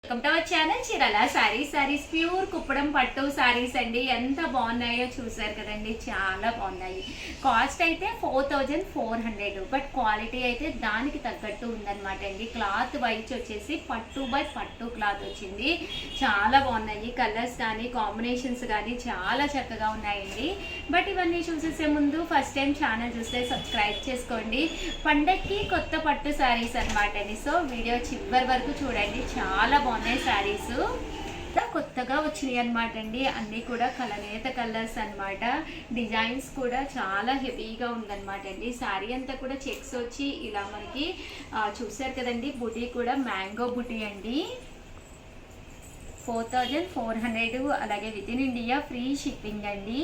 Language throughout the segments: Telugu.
Welcome to our channel Chirala saris pure Kuppadam పట్టు సారీస్ అండి. ఎంత బాగున్నాయో చూసారు కదండి, చాలా బాగున్నాయి. కాస్ట్ అయితే 4400, బట్ క్వాలిటీ అయితే దానికి తగ్గట్టు ఉందన్నమాట అండి. క్లాత్ వైజ్ వచ్చేసి పట్టు బై పట్టు క్లాత్ వచ్చింది. చాలా బాగున్నాయి. కలర్స్ కానీ కాంబినేషన్స్ కానీ చాలా చక్కగా ఉన్నాయండి. బట్ ఇవన్నీ చూసేసే ముందు ఫస్ట్ టైం ఛానల్ చూస్తే సబ్స్క్రైబ్ చేసుకోండి. పండక్కి కొత్త పట్టు సారీస్ అనమాట అండి. సో వీడియో చివరి వరకు చూడండి, చాలా బాగున్నాయి శారీస్. కొత్తగా వచ్చినాయి అనమాట అండి. అన్నీ కూడా కలనేత కలర్స్ అనమాట. డిజైన్స్ కూడా చాలా హెవీగా ఉందన్నమాట అండి. శారీ అంతా కూడా చెక్స్ వచ్చి ఇలా మనకి చూసారు కదండి. బుటీ కూడా మ్యాంగో బుటీ అండి. 4400, అలాగే with in India free shipping అండి.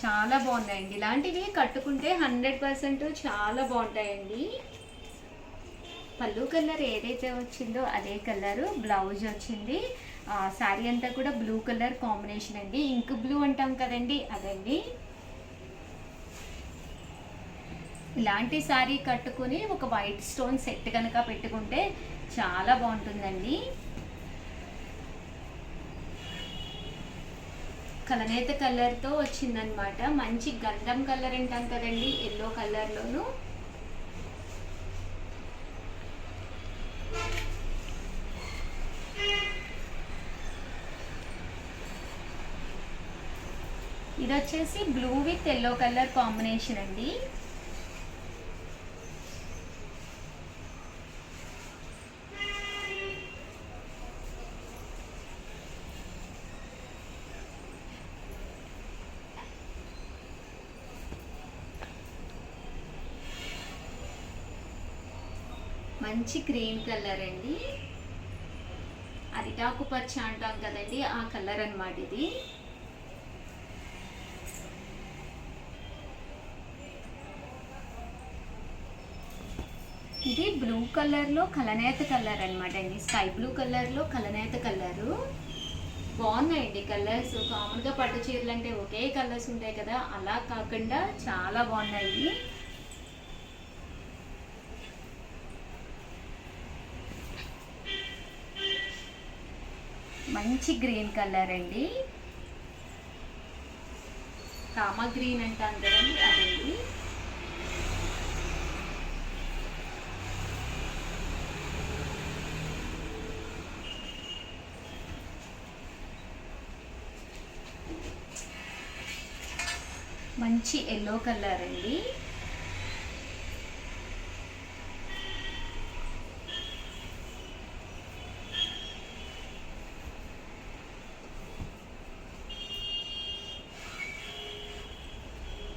చాలా బాగున్నాయండి. ఇలాంటివి కట్టుకుంటే 100% చాలా బాగుంటాయండి. పళ్ళు కలర్ ఏదైతే వచ్చిందో అదే కలరు బ్లౌజ్ వచ్చింది. శారీ అంతా కూడా బ్లూ కలర్ కాంబినేషన్ అండి. ఇంక్ బ్లూ అంటాం కదండి, అదండి. ఇలాంటి శారీ కట్టుకుని ఒక వైట్ స్టోన్ సెట్ కనుక పెట్టుకుంటే చాలా బాగుంటుందండి. కలనేత కలర్తో వచ్చిందనమాట. మంచి గంధం కలర్ అంటాం కదండి, ఎల్లో కలర్లోను. ఇది వచ్చేసి blue with yellow colour combination అండి. మంచి గ్రీన్ కలర్ అండి. అరిటాకు పచ్చ అంటాం కదండి, ఆ కలర్ అన్నమాట ఇది. ఇది బ్లూ కలర్లో కలనేత కలర్ అనమాట అండి. స్కై బ్లూ కలర్లో కలనేత కలరు. బాగున్నాయండి కలర్స్. కామన్గా పట్టు చీరలు అంటే ఒకే కలర్స్ ఉంటాయి కదా, అలా కాకుండా చాలా బాగున్నాయి. మంచి గ్రీన్ కలర్ అండి. కామా గ్రీన్ అంటాం కదండి, అదండి. మంచి ఎల్లో కలర్ అండి.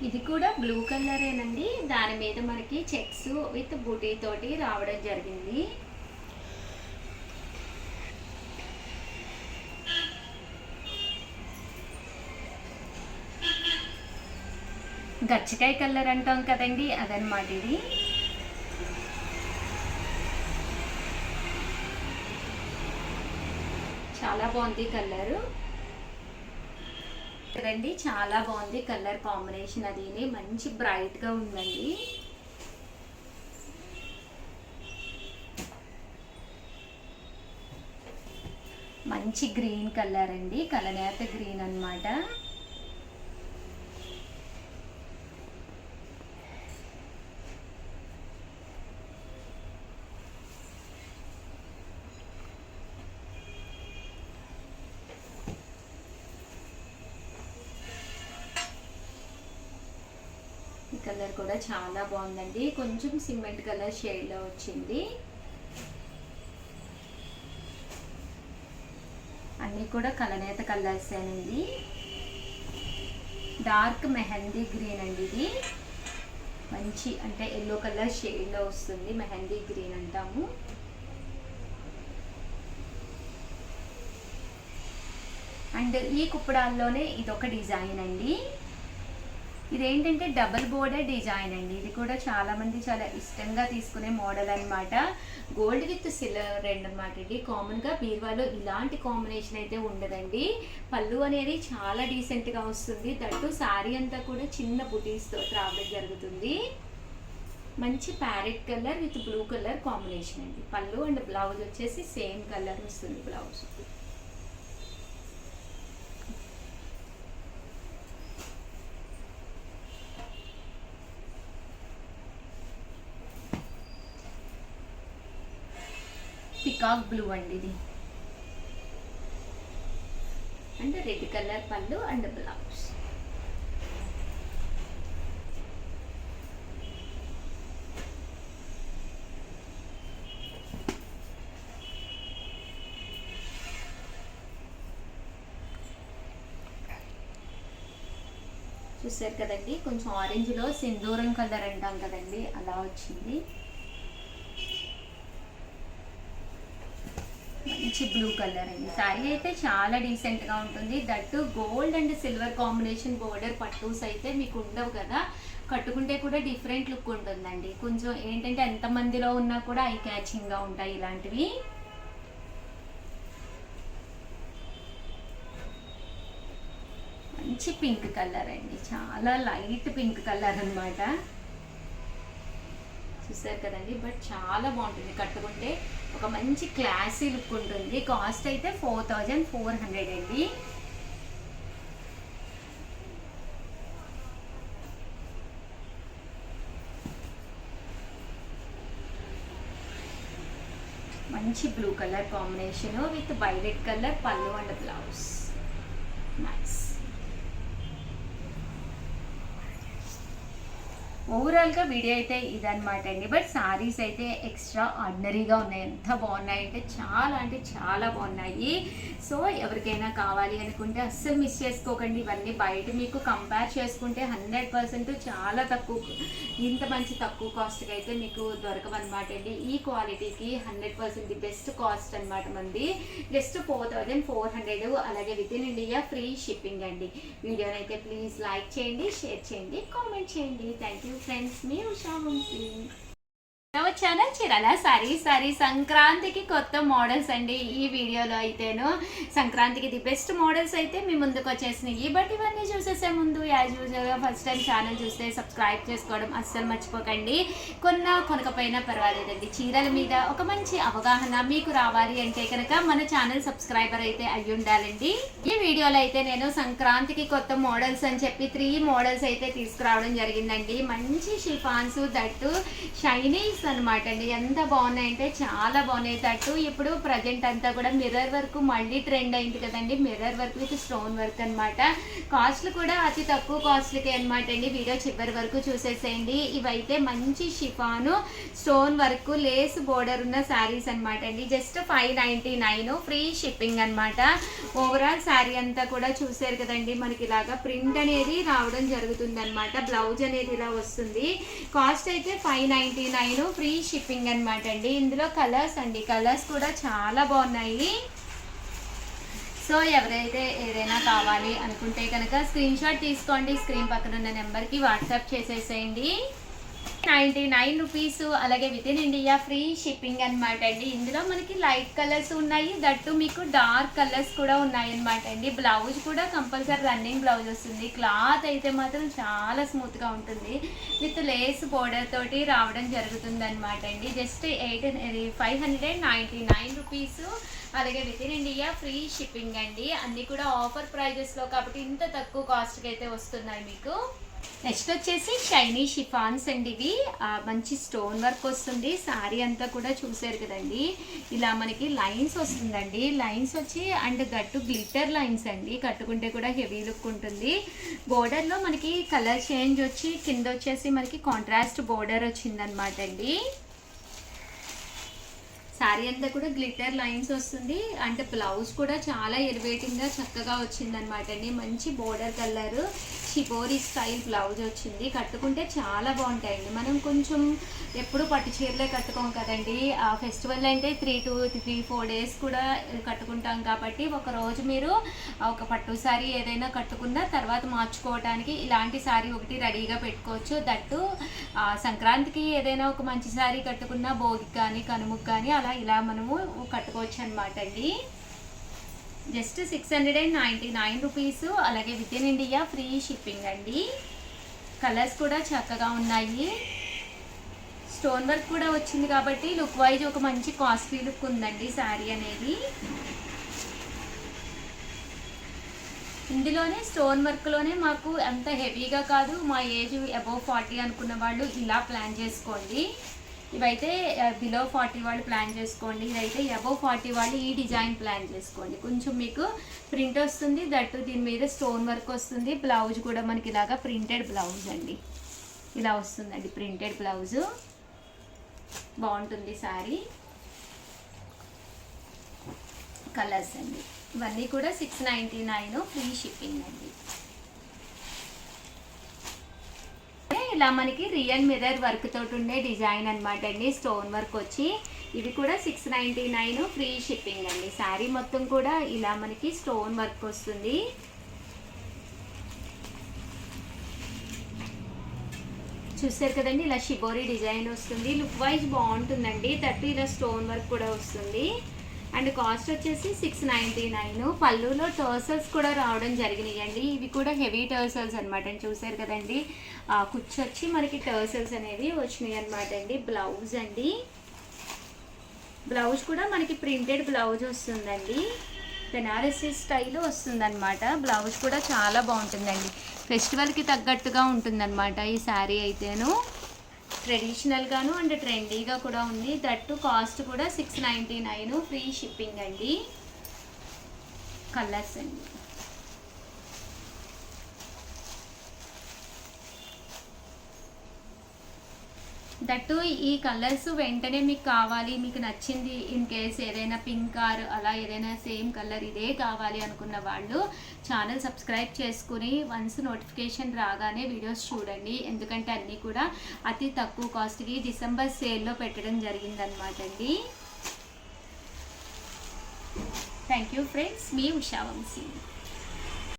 ఇది కూడా బ్లూ కలరేనండి. దాని మీద మనకి చెక్స్ విత్ బూటీ తోటి రావడం జరిగింది. గచ్చకాయ కలర్ అంటాం కదండి, అదనమాట ఇది. చాలా బాగుంది కలరు కదండి, చాలా బాగుంది కలర్ కాంబినేషన్. అది మంచి బ్రైట్ గా ఉందండి. మంచి గ్రీన్ కలర్ అండి, కలనేత గ్రీన్ అన్నమాట. ఈ కలర్ కూడా చాలా బాగుందండి. కొంచెం సిమెంట్ కలర్ షేడ్లో వచ్చింది. అన్నీ కూడా కలనేత కలర్స్ అండి. డార్క్ మెహందీ గ్రీన్ అండి ఇది. మంచి అంటే ఎల్లో కలర్ షేడ్లో వస్తుంది, మెహందీ గ్రీన్ అంటాము. అండ్ ఈ కుప్పడాల్లోనే ఇదొక డిజైన్ అండి. ఇదేంటంటే డబుల్ బోర్డర్ డిజైన్ అండి. ఇది కూడా చాలా మంది చాలా ఇష్టంగా తీసుకునే మోడల్ అనమాట. గోల్డ్ విత్ సిల్వర్ రెండు అనమాట అండి. కామన్గా బీరువాలో ఇలాంటి కాంబినేషన్ అయితే ఉండదండి. పళ్ళు అనేది చాలా డీసెంట్గా వస్తుంది. దట్టు శారీ అంతా కూడా చిన్న బుటీస్తో రావడం జరుగుతుంది. మంచి parrot colour with blue colour combination అండి. పళ్ళు అండ్ బ్లౌజ్ వచ్చేసి సేమ్ కలర్ వస్తుంది బ్లౌజ్. పికాక్ బ్లూ అండి ఇది, అండ్ రెడ్ కలర్ పళ్ళు అండ్ బ్లౌజ్. చూసారు కదండి, కొంచెం ఆరెంజ్లో సింధూరం కలర్ అంటాం కదండి, అలా వచ్చింది. మంచి బ్లూ కలర్ అండి. శారీ అయితే చాలా డీసెంట్గా ఉంటుంది. That gold and silver combination border పట్టూస్ అయితే మీకు ఉండవు కదా, కట్టుకుంటే కూడా డిఫరెంట్ లుక్ ఉంటుందండి. కొంచెం ఏంటంటే ఎంతమందిలో ఉన్నా కూడా ఐ క్యాచింగ్గా ఉంటాయి ఇలాంటివి. మంచి పింక్ కలర్ అండి, చాలా లైట్ పింక్ కలర్ అనమాట. చూసారు కదండి, బట్ చాలా బాగుంటుంది కట్టుకుంటే, ఒక మంచి క్లాసీ లుక్ ఉంటుంది. కాస్ట్ అయితే 4400 అండి. మంచి blue colour combination with violet colour పళ్ళు అండ్ బ్లౌజ్. నైస్. ఓవరాల్గా వీడియో అయితే ఇదనమాట అండి. బట్ సారీస్ అయితే ఎక్స్ట్రా ఆర్డినరీగా ఉన్నాయి. ఎంత బాగున్నాయి అంటే చాలా బాగున్నాయి. సో ఎవరికైనా కావాలి అనుకుంటే అస్సలు మిస్ చేసుకోకండి. ఇవన్నీ బయట మీకు కంపేర్ చేసుకుంటే 100% చాలా తక్కువ, ఇంత మంచి తక్కువ కాస్ట్కి అయితే మీకు దొరకవన్నమాట అండి. ఈ క్వాలిటీకి 100% బెస్ట్ కాస్ట్ అనమాట మంది. జస్ట్ 4400, అలాగే with in India free shipping అండి. వీడియోని అయితే ప్లీజ్ లైక్ చేయండి, షేర్ చేయండి, కామెంట్ చేయండి. థ్యాంక్ యూ ఫ్రెండ్స్, మీ ఉషా వంశీ. ఛానల్ చీరాల సారీ సంక్రాంతికి కొత్త మోడల్స్ అండి. ఈ వీడియోలో అయితేను సంక్రాంతికి ది బెస్ట్ మోడల్స్ అయితే మీ ముందుకు వచ్చేసినాయి. బట్ ఇవన్నీ చూసేసే ముందు యాజ్ యూజువల్గా ఫస్ట్ టైం ఛానల్ చూస్తే సబ్స్క్రైబ్ చేసుకోవడం అస్సలు మర్చిపోకండి. కొనకపోయినా పర్వాలేదండి, చీరల మీద ఒక మంచి అవగాహన మీకు రావాలి అంటే కనుక మన ఛానల్ సబ్స్క్రైబర్ అయితే అయ్యి ఉండాలండి. ఈ వీడియోలో అయితే నేను సంక్రాంతికి కొత్త మోడల్స్ అని చెప్పి 3 మోడల్స్ అయితే తీసుకురావడం జరిగిందండి. మంచి షిఫాన్స్, దట్టు షైనీస్ అనమాట అండి. ఎంత బాగున్నాయంటే చాలా బాగున్నాయి. తట్టు ఇప్పుడు ప్రజెంట్ అంతా కూడా మిర్రర్ వర్క్ మళ్ళీ ట్రెండ్ అయింది కదండి. Mirror work with stone work అనమాట. కాస్ట్లు కూడా అతి తక్కువ కాస్ట్లకి అనమాట అండి. వీడియో చివరి వరకు చూసేసేయండి. ఇవైతే మంచి chiffon stone work lace border ఉన్న శారీస్ అనమాట అండి. జస్ట్ 599 ఫ్రీ షిప్పింగ్ అనమాట. ఓవరాల్ శారీ అంతా కూడా చూసారు కదండి, మనకి ఇలాగా ప్రింట్ అనేది రావడం జరుగుతుంది అనమాట. బ్లౌజ్ అనేది ఇలా వస్తుంది. కాస్ట్ అయితే 599 ఫ్రీ షిప్పింగ్ అనమాట అండి. ఇందులో కలర్స్ అండి, కలర్స్ కూడా చాలా బాగున్నాయి. సో ఎవరైతే ఏదైనా కావాలి అనుకుంటే కనుక స్క్రీన్ షాట్ తీసుకోండి, స్క్రీన్ పక్కన ఉన్న నెంబర్కి వాట్సాప్ చేసేసేయండి. 99 రూపీస్, అలాగే with in India free shipping అనమాట అండి. ఇందులో మనకి లైట్ కలర్స్ ఉన్నాయి, దట్టు మీకు డార్క్ కలర్స్ కూడా ఉన్నాయి అనమాట అండి. బ్లౌజ్ కూడా కంపల్సరీ రన్నింగ్ బ్లౌజ్ వస్తుంది. క్లాత్ అయితే మాత్రం చాలా స్మూత్గా ఉంటుంది. విత్ లేస్ బోర్డర్ తోటి రావడం జరుగుతుంది అనమాట అండి. జస్ట్ 599 రూపీస్, అలాగే with in India free shipping అండి. అన్నీ కూడా ఆఫర్ ప్రైజెస్లో కాబట్టి ఇంత తక్కువ కాస్ట్కి అయితే వస్తున్నాయి మీకు. నెక్స్ట్ వచ్చేసి షైనీ షిఫాన్స్ అండి. ఇవి మంచి స్టోన్ వర్క్ వస్తుంది. శారీ అంతా కూడా చూసారు కదండి, ఇలా మనకి లైన్స్ వస్తుందండి. లైన్స్ వచ్చి అండ్ గట్టు గ్లిటర్ లైన్స్ అండి. కట్టుకుంటే కూడా హెవీ లుక్ ఉంటుంది. బోర్డర్లో మనకి కలర్ చేంజ్ వచ్చి కింద వచ్చేసి మనకి కాంట్రాస్ట్ బోర్డర్ వచ్చిందనమాట అండి. శారీ అంతా కూడా గ్లిటర్ లైన్స్ వస్తుంది. అంటే బ్లౌజ్ కూడా చాలా ఎలివేటింగ్గా చక్కగా వచ్చిందనమాట అండి. మంచి border colour shibori style blouse వచ్చింది. కట్టుకుంటే చాలా బాగుంటాయండి. మనం కొంచెం ఎప్పుడు పట్టు చీరలే కట్టుకోం కదండి. ఆ ఫెస్టివల్ అంటే 3-4 డేస్ కూడా కట్టుకుంటాం కాబట్టి ఒకరోజు మీరు ఒక పట్టు శారీ ఏదైనా కట్టుకున్నా తర్వాత మార్చుకోవడానికి ఇలాంటి శారీ ఒకటి రెడీగా పెట్టుకోవచ్చు. దట్టు సంక్రాంతికి ఏదైనా ఒక మంచి శారీ కట్టుకున్నా భోగికి కానీ కనుముకి కానీ అలా ఇలా మనము కట్టుకోవచ్చు అనమాట అండి. Just 699 rupees. అలాగే with in India free shipping అండి. కలర్స్ కూడా చక్కగా ఉన్నాయి. స్టోన్ వర్క్ కూడా వచ్చింది కాబట్టి లుక్ వైజ్ ఒక మంచి కాస్ట్లీ లుక్ ఉందండి శారీ అనేది. ఇందులోనే స్టోన్ వర్క్లోనే మాకు అంత హెవీగా కాదు, మా ఏజ్ అబౌవ్ 40 అనుకున్న వాళ్ళు ఇలా ప్లాన్ చేసుకోండి. ఇవైతే బిలో 40 వాళ్ళు ప్లాన్ చేసుకోండి. ఇదైతే అబౌవ్ 40 వాళ్ళు ఈ డిజైన్ ప్లాన్ చేసుకోండి. కొంచెం మీకు ప్రింట్ వస్తుంది, దట్టు దీని మీద స్టోన్ వర్క్ వస్తుంది. బ్లౌజ్ కూడా మనకి ఇలాగా ప్రింటెడ్ బ్లౌజ్ అండి, ఇలా వస్తుందండి ప్రింటెడ్ బ్లౌజు. బాగుంటుంది శారీ. కలర్స్ అండి ఇవన్నీ కూడా 699 ఫ్రీ షిప్పింగ్ అండి. ఇలా మనకి రియల్ మిర్రర్ వర్క్ తోటి ఉండే డిజైన్ అనమాట అండి. స్టోన్ వర్క్ వచ్చి ఇవి కూడా 699 ఫ్రీ షిప్పింగ్ అండి. శారీ మొత్తం కూడా ఇలా మనకి స్టోన్ వర్క్ వస్తుంది. చూసారు కదండి, ఇలా షిబోరి డిజైన్ వస్తుంది. లుక్ వైజ్ బాగుంటుందండి. దట్టు ఇలా స్టోన్ వర్క్ కూడా వస్తుంది. అండ్ కాస్ట్ వచ్చేసి 699. పళ్ళులో టర్సల్స్ కూడా రావడం జరిగినాయండి. ఇవి కూడా హెవీ టర్సల్స్ అనమాట అండి. చూసారు కదండి, కుచ్చు వచ్చి మనకి టర్సల్స్ అనేవి వచ్చినాయి అనమాట అండి. బ్లౌజ్ అండి, బ్లౌజ్ కూడా మనకి ప్రింటెడ్ బ్లౌజ్ వస్తుందండి. బెనారసీ స్టైల్ వస్తుందన్నమాట. బ్లౌజ్ కూడా చాలా బాగుంటుందండి. ఫెస్టివల్కి తగ్గట్టుగా ఉంటుందన్నమాట ఈ శారీ అయితేను. ట్రెడిషనల్గాను అండ్ ట్రెండీగా కూడా ఉంది. దట్టు కాస్ట్ కూడా 699 ఫ్రీ షిప్పింగ్ అండి. కలర్స్ అండి దట్టు ఈ కలర్స్ వెంటనే మీకు కావాలి, మీకు నచ్చింది, ఇన్ కేస్ ఏదైనా పింక్ ఆర్ అలా ఏదైనా సేమ్ కలర్ ఇదే కావాలి అనుకున్న వాళ్ళు ఛానల్ సబ్స్క్రైబ్ చేసుకుని వన్స్ నోటిఫికేషన్ రాగానే వీడియోస్ చూడండి. ఎందుకంటే అన్నీ కూడా అతి తక్కువ కాస్ట్కి డిసెంబర్ సేల్లో పెట్టడం జరిగిందనమాట అండి. థ్యాంక్ యూ ఫ్రెండ్స్, మీ ఉషా వంశీ.